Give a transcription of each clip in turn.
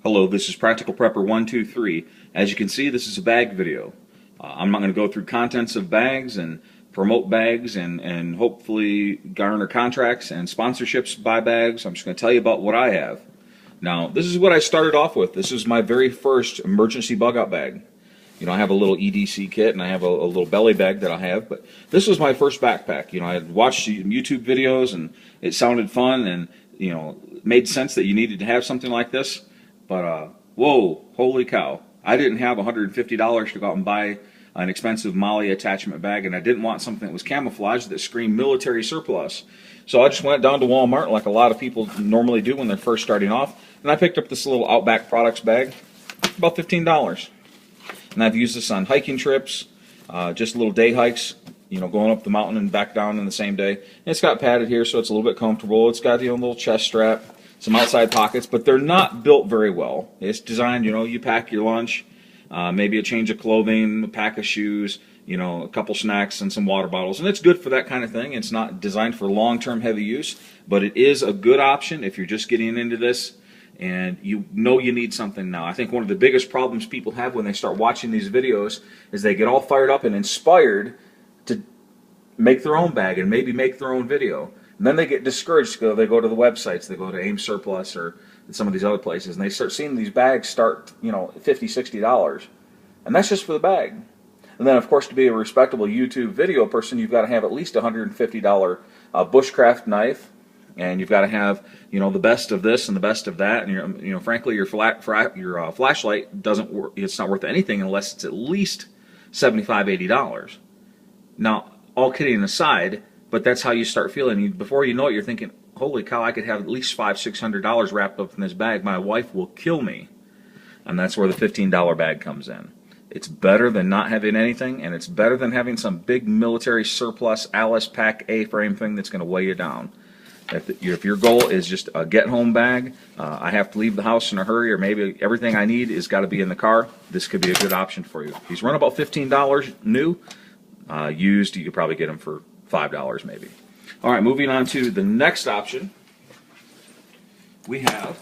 Hello, this is Practical Prepper 123. As you can see, this is a bag video. I'm not going to go through contents of bags and promote bags and hopefully garner contracts and sponsorships by bags. I'm just going to tell you about what I have. Now, this is what I started off with. This is my very first emergency bug out bag. You know, I have a little EDC kit and I have a little belly bag that I have, but this was my first backpack. You know, I had watched YouTube videos and it sounded fun and, you know, it made sense that you needed to have something like this. But, whoa, holy cow. I didn't have $150 to go out and buy an expensive MOLLE attachment bag, and I didn't want something that was camouflaged that screamed military surplus. So I just went down to Walmart like a lot of people normally do when they're first starting off, and I picked up this little Outback Products bag, about $15. And I've used this on hiking trips, just little day hikes, you know, going up the mountain and back down in the same day. And it's got padded here, so it's a little bit comfortable. It's got, you know, a little chest strap, some outside pockets, but they're not built very well. It's designed, you know, you pack your lunch, maybe a change of clothing, a pack of shoes, you know, a couple snacks and some water bottles, and it's good for that kind of thing. It's not designed for long-term heavy use, but it is a good option if you're just getting into this and you know you need something now. I think one of the biggest problems people have when they start watching these videos is they get all fired up and inspired to make their own bag and maybe make their own video. And then they get discouraged because they go to the websites, they go to AIM Surplus or some of these other places, and they start seeing these bags start, you know, $50, $60. And that's just for the bag. And then, of course, to be a respectable YouTube video person, you've got to have at least a $150 bushcraft knife, and you've got to have, you know, the best of this and the best of that. And, you know, frankly, your flashlight doesn't work. It's not worth anything unless it's at least $75, $80. Now, all kidding aside, but that's how you start feeling. Before you know it, you're thinking, holy cow, I could have at least $500, $600 wrapped up in this bag. My wife will kill me. And that's where the $15 bag comes in. It's better than not having anything, and it's better than having some big military surplus Alice Pack A-frame thing that's going to weigh you down. If your goal is just a get-home bag, I have to leave the house in a hurry, or maybe everything I need is got to be in the car, this could be a good option for you. These run about $15 new. Used, you could probably get them for $5 maybe. All right, moving on to the next option. We have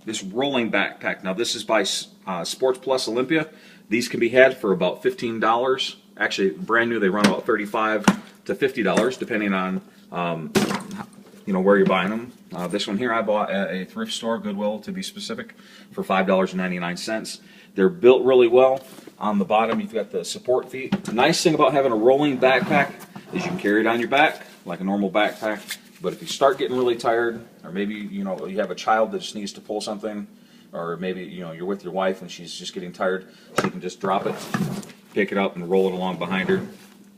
this rolling backpack. Now this is by Sports Plus Olympia. These can be had for about $15. Actually, brand new, they run about $35 to $50 depending on you know, where you're buying them. This one here I bought at a thrift store, Goodwill to be specific, for $5.99. They're built really well. On the bottom, you've got the support feet. The nice thing about having a rolling backpack is you can carry it on your back like a normal backpack. But if you start getting really tired, or maybe, you know, you have a child that just needs to pull something, or maybe, you know, you're with your wife and she's just getting tired, so you can just drop it, pick it up, and roll it along behind her.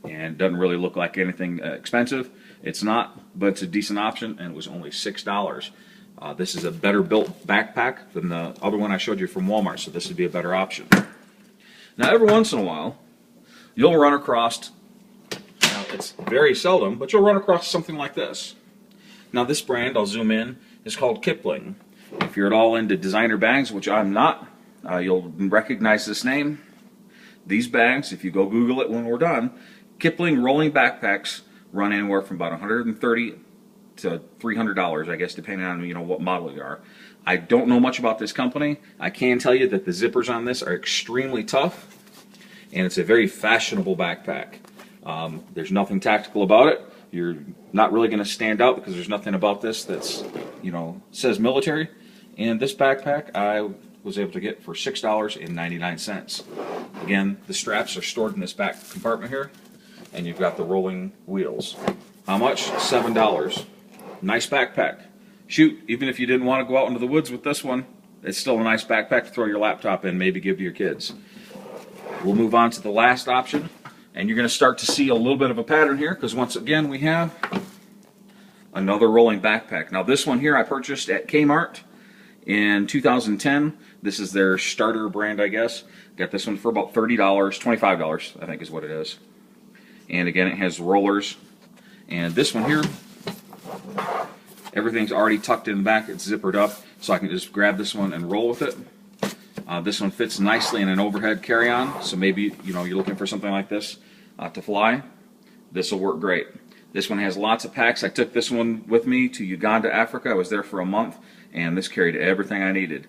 And it doesn't really look like anything expensive. It's not, but it's a decent option, and it was only $6. This is a better built backpack than the other one I showed you from Walmart, so this would be a better option. Now, every once in a while, you'll run across, now it's very seldom, but you'll run across something like this. Now, this brand, I'll zoom in, is called Kipling. If you're at all into designer bags, which I'm not, you'll recognize this name. These bags, if you go Google it when we're done, Kipling rolling backpacks run anywhere from about $130 to $300, I guess, depending on, you know, what model you are. I don't know much about this company. I can tell you that the zippers on this are extremely tough, and it's a very fashionable backpack. There's nothing tactical about it. You're not really going to stand out because there's nothing about this that's, you know, says military. And this backpack I was able to get for $6.99. Again, the straps are stored in this back compartment here, and you've got the rolling wheels. How much? $7. Nice backpack. Shoot, even if you didn't want to go out into the woods with this one, it's still a nice backpack to throw your laptop in, maybe give to your kids. We'll move on to the last option, and you're going to start to see a little bit of a pattern here, because once again we have another rolling backpack. Now this one here I purchased at Kmart in 2010. This is their starter brand, I guess. Got this one for about $30, $25 I think is what it is. And again, it has rollers. And this one here, everything's already tucked in the back. It's zippered up, so I can just grab this one and roll with it. This one fits nicely in an overhead carry-on, so maybe, you know, you're looking for something like this to fly. This will work great. This one has lots of packs. I took this one with me to Uganda, Africa. I was there for a month, and this carried everything I needed.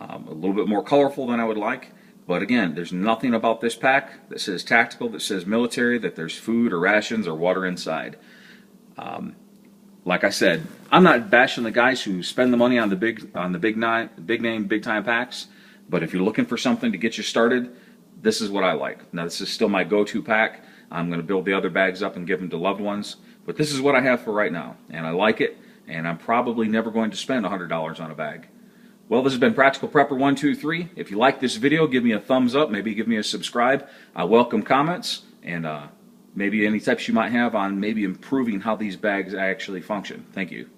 A little bit more colorful than I would like, but again, there's nothing about this pack that says tactical, that says military, that there's food or rations or water inside. Like I said, I'm not bashing the guys who spend the money on the big name, big time packs, but if you're looking for something to get you started, this is what I like. Now, this is still my go-to pack. I'm going to build the other bags up and give them to loved ones, but this is what I have for right now, and I like it, and I'm probably never going to spend $100 on a bag. Well, this has been Practical Prepper 123. If you like this video, give me a thumbs up, maybe give me a subscribe. I welcome comments, and maybe any tips you might have on maybe improving how these bags actually function. Thank you.